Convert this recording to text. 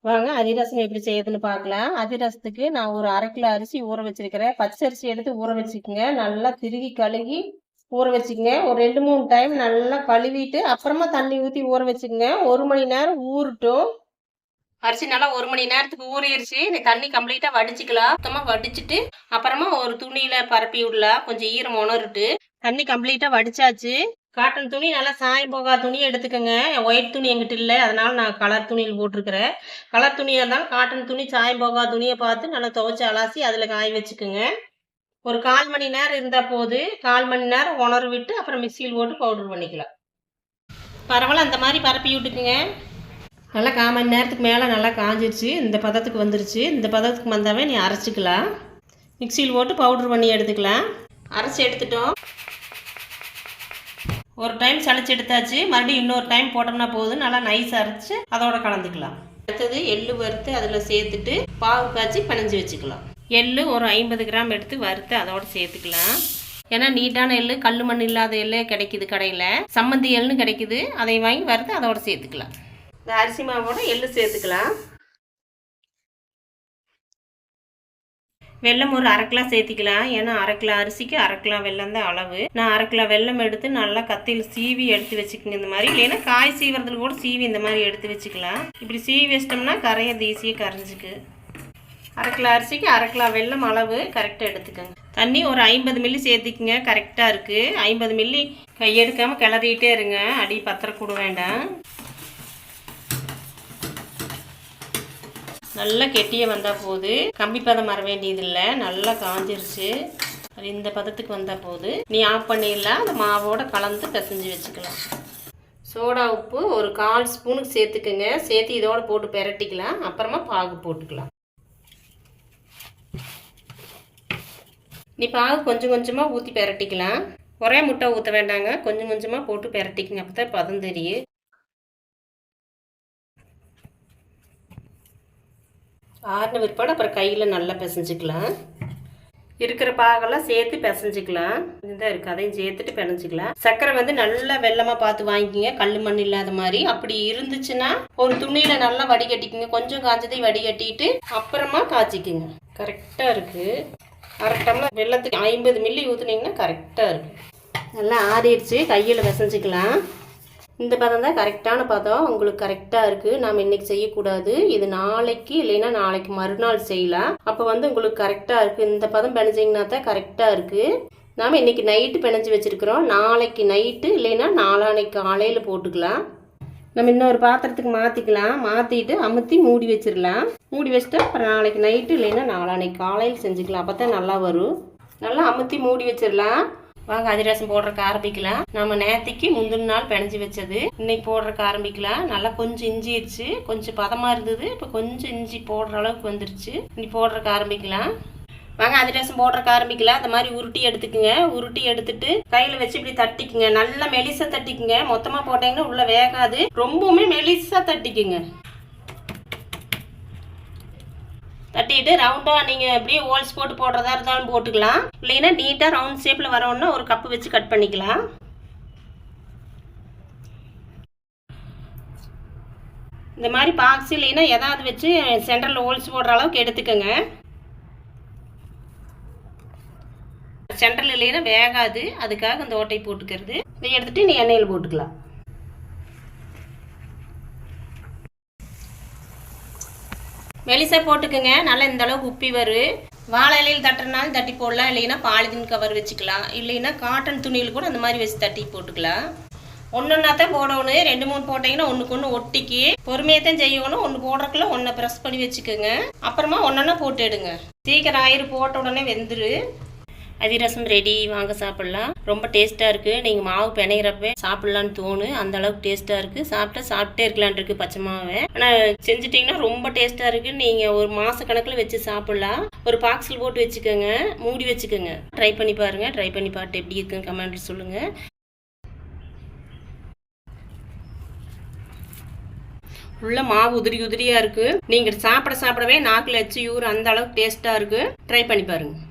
வாங்க அதிரசம் எப்படி செய்யுதுன்னு பார்க்கலாம். அதிரசத்துக்கு நான் ஒரு 1/2 கிலோ அரிசி ஊற வச்சிருக்கிறேன். பச்சரிசி எடுத்து ஊற வச்சுக்கோங்க. நல்லா திருகி கழுகி ஊற வச்சுக்கோங்க. ஒரு 2, 3 டைம் நல்லா கழுவிட்டு அப்புறமா தண்ணி ஊற்றி ஊற வச்சுக்கோங்க. 1 மணி நேரம் ஊறட்டும். அரிசி நல்லா 1 மணி நேரத்துக்கு ஊறிடுச்சு. இந்த தண்ணி கம்ப்ளீட்டா வடிச்சுக்கலாம். மொத்தமா வடிச்சிட்டு அப்புறமா ஒரு துணியில பரப்பி விடலாம். கொஞ்சம் ஈரம் உணரட்டு. தண்ணி கம்ப்ளீட்டா வடிச்சாச்சு. காட்டன் துணி நல்லா சாயம் போகாத துணி எடுத்துக்கோங்க. ஒயிட் துணி எங்கிட்ட இல்லை, அதனால நான் கலர் துணியில் போட்டிருக்கிறேன். கலர் துணியாக இருந்தாலும் காட்டன் துணி சாயம் போகாத துணியை பார்த்து நல்லா துவைச்சி அலாசி அதில் காய வச்சுக்கோங்க. ஒரு 1/4 மணி நேரம் இருந்தால் போது 1/4 மணி நேரம் உணர விட்டு அப்புறம் மிக்சியில் போட்டு பவுடர் பண்ணிக்கலாம். பரவாயில்ல, அந்த மாதிரி பரப்பி விட்டுக்குங்க. நல்லா 1/4 மணி நேரத்துக்கு மேலே நல்லா காஞ்சிருச்சு. இந்த பதத்துக்கு வந்துருச்சு. இந்த பதத்துக்கு வந்தாவே நீ அரைச்சிக்கலாம். மிக்சியில் போட்டு பவுடர் பண்ணி எடுத்துக்கலாம். அரைச்சி எடுத்துட்டோம். ஒரு டைம் சளிச்சு எடுத்தாச்சு. மறுபடியும் இன்னொரு டைம் போட்டோம்னா போதும். நல்லா நைஸ் அரைச்சி அதோட கலந்துக்கலாம். அடுத்தது எள்ளு வறுத்து அதில் சேர்த்துட்டு பாவு காய்ச்சி பிணைஞ்சி வச்சுக்கலாம். எள்ளு ஒரு 50 கிராம் எடுத்து வறுத்து அதோட சேர்த்துக்கலாம். ஏன்னா நீட்டான எள்ளு, கல் மண் இல்லாத எள்ளு கிடைக்குது கடையில். சம்மந்தி எள்ளுன்னு கிடைக்குது. அதை வாங்கி வறுத்து அதோட சேர்த்துக்கலாம். இந்த அரிசி மாவோட எள்ளு சேர்த்துக்கலாம். வெல்லம் ஒரு 1/2 கிலோ சேர்த்திக்கலாம். ஏன்னா 1/2 கிலோ அரிசிக்கு 1/2 கிலோ வெல்லம் தான் அளவு. நான் 1/2 கிலோ வெல்லம் எடுத்து நல்லா கத்தியில் சீவி எடுத்து வச்சுக்கோங்க. இந்த மாதிரி இல்லைன்னா காய் சீவுறதுல கூட சீவி இந்த மாதிரி எடுத்து வச்சுக்கலாம். இப்படி சீவி வச்சிட்டோம்னா கரையது ஈஸியாக கரைஞ்சிக்கு. 1/2 கிலோ அரிசிக்கு 1/2 கிலோ வெல்லம் அளவு கரெக்டாக எடுத்துக்கோங்க. தண்ணி ஒரு 50 மில்லி சேர்த்திக்குங்க. கரெக்டாக இருக்குது. 50 மில்லி கையெடுக்காமல் கிளறிட்டே இருங்க. அடி பத்திரக்கூட வேண்டாம். நல்லா கெட்டியாக வந்தால் போது. கம்பி பதம் வர வேண்டியதில்லை. நல்லா காஞ்சிருச்சு. அது இந்த பதத்துக்கு வந்தால் போது நீ ஆஃப் பண்ணிடலாம். அந்த மாவோட கலந்து பிசைஞ்சு வச்சுக்கலாம். சோடா உப்பு ஒரு 1/4 ஸ்பூனுக்கு சேர்த்துக்குங்க. சேர்த்து இதோட போட்டு பெரட்டிக்கலாம். அப்புறமா பாகு போட்டுக்கலாம். நீ பாகு கொஞ்சம் கொஞ்சமாக ஊற்றி பெரட்டிக்கலாம். ஒரே முட்டை ஊற்ற வேண்டாங்க. கொஞ்சம் கொஞ்சமாக போட்டு பெரட்டிக்குங்க. அப்போ தான் பதம் தெரியும். ஆறின பிற்பாடு அப்புறம் கையில் நல்லா பிசைஞ்சிக்கலாம். இருக்கிற பாகெல்லாம் சேர்த்து பிசைஞ்சிக்கலாம். இதுதான் இருக்குது, அதையும் சேர்த்துட்டு பிணைஞ்சிக்கலாம். சர்க்கரை வந்து நல்லா வெள்ளமாக பார்த்து வாங்கிக்கிங்க. கல் மண் இல்லாத மாதிரி. அப்படி இருந்துச்சுன்னா ஒரு துணியில் நல்லா வடிகட்டிக்குங்க. கொஞ்சம் காய்ச்சதையும் வடிகட்டிட்டு அப்புறமா காய்ச்சிக்குங்க. கரெக்டாக இருக்குது. 1/2 டம்ளர் வெள்ளத்துக்கு 50 மில்லி ஊற்றுனீங்கன்னா கரெக்டாக இருக்குது. நல்லா ஆறிடுச்சு. கையில் பிசைஞ்சிக்கலாம். இந்த பதம் தான் கரெக்டான பதம். உங்களுக்கு கரெக்டாக இருக்குது. நாம் இன்றைக்கி செய்யக்கூடாது. இது நாளைக்கு இல்லைன்னா நாளைக்கு மறுநாள் செய்யலாம். அப்போ வந்து உங்களுக்கு கரெக்டாக இருக்குது. இந்த பதம் பிணைஞ்சிங்கன்னா தான் கரெக்டாக இருக்குது. நாம் இன்றைக்கி நைட்டு பிணைஞ்சி வச்சுருக்குறோம். நாளைக்கு நைட்டு இல்லைன்னா நாளான்னைக்கு காலையில் போட்டுக்கலாம். நம்ம இன்னொரு பாத்திரத்துக்கு மாற்றிக்கலாம். மாற்றிட்டு அமுத்தி மூடி வச்சிடலாம். மூடி வச்சுட்டு அப்புறம் நாளைக்கு நைட்டு இல்லைன்னா நாளான்னைக்கு காலையில் செஞ்சுக்கலாம். அப்போ தான் நல்லா வரும். நல்லா அமுத்தி மூடி வச்சிடலாம். வாங்க அதிரசம் போடுறதுக்கு ஆரம்பிக்கலாம். நம்ம நேற்றுக்கு முந்தின நாள் பிணைஞ்சி வச்சது இன்னைக்கு போடுறதுக்கு ஆரம்பிக்கலாம். நல்லா கொஞ்சம் இஞ்சிடுச்சு. கொஞ்சம் பதமாக இருந்தது. இப்போ கொஞ்சம் இஞ்சி போடுற அளவுக்கு வந்துருச்சு. இன்னைக்கு போடுறதுக்கு ஆரம்பிக்கலாம். வாங்க அதிரசம் போடுறதுக்கு ஆரம்பிக்கலாம். அந்த மாதிரி உருட்டி எடுத்துக்குங்க. உருட்டி எடுத்துட்டு கையில் வச்சு இப்படி தட்டிக்குங்க. நல்லா மெலிசா தட்டிக்குங்க. மொத்தமாக போட்டீங்கன்னா உள்ள வேகாது. ரொம்பவுமே மெலிசா தட்டிக்குங்க. தட்டிட்டு ரவுண்டாக நீங்கள் அப்படியே ஹோல்ஸ் போட்டு போடுறதா இருந்தாலும் போட்டுக்கலாம். இல்லைன்னா நீட்டாக ரவுண்ட் ஷேப்பில் வரணுன்னா ஒரு கப்பு வச்சு கட் பண்ணிக்கலாம். இந்த மாதிரி பாக்ஸ் இல்லைன்னா எதாவது வச்சு சென்டரில் ஹோல்ஸ் போடுற அளவுக்கு எடுத்துக்கோங்க. சென்டரில் இல்லைன்னா வேகாது. அதுக்காக இந்த ஓட்டை போட்டுக்கிறது. இதை எடுத்துகிட்டு நீ எண்ணெயில் போட்டுக்கலாம். மெலிசா போட்டுக்குங்க. நல்லா இந்த அளவுக்கு உப்பி வரும். வாழை இலையில் தட்டுறனாலும் தட்டி போடலாம். இல்லைன்னா பாலிதீன் கவர் வச்சுக்கலாம். இல்லைன்னா காட்டன் துணியில் கூட அந்த மாதிரி வச்சு தட்டி போட்டுக்கலாம். ஒன்றொன்னா தான் போடணும். 2, 3 போட்டிங்கன்னா ஒன்றுக்கு ஒன்று ஒட்டிக்கு. பொறுமையாக தான் செய்யணும். ஒன்று போடுறதுக்குள்ள ஒன்றை ப்ரெஸ் பண்ணி வச்சுக்கோங்க. அப்புறமா ஒன்றொன்னா போட்டு எடுங்க. சீக்கிரம் ஆயிரம் போட்ட உடனே வெந்துரு. அதிரசம் ரெடி. வாங்க சாப்பிட்லாம். ரொம்ப டேஸ்ட்டாக இருக்குது. நீங்கள் மாவு பிணையிறப்ப சாப்பிட்லான்னு தோணும். அந்த அளவுக்கு டேஸ்ட்டாக இருக்குது. சாப்பிட்டே இருக்கலான் இருக்குது பச்சை மாவை. ஆனால் செஞ்சிட்டிங்கன்னா ரொம்ப டேஸ்ட்டாக இருக்குது. நீங்கள் ஒரு மாத கணக்கில் வச்சு சாப்பிட்லாம். ஒரு பாக்ஸில் போட்டு வச்சுக்கோங்க. மூடி வச்சுக்கோங்க. ட்ரை பண்ணி பாருங்கள். ட்ரை பண்ணி பார்த்து எப்படி இருக்குன்னு கமெண்ட்டில் சொல்லுங்கள். உள்ள மாவு உதிரியாக இருக்குது. நீங்கள் சாப்பிடவே நாக்கில் வச்சு அந்த அளவுக்கு டேஸ்ட்டாக இருக்குது. ட்ரை பண்ணி பாருங்கள்.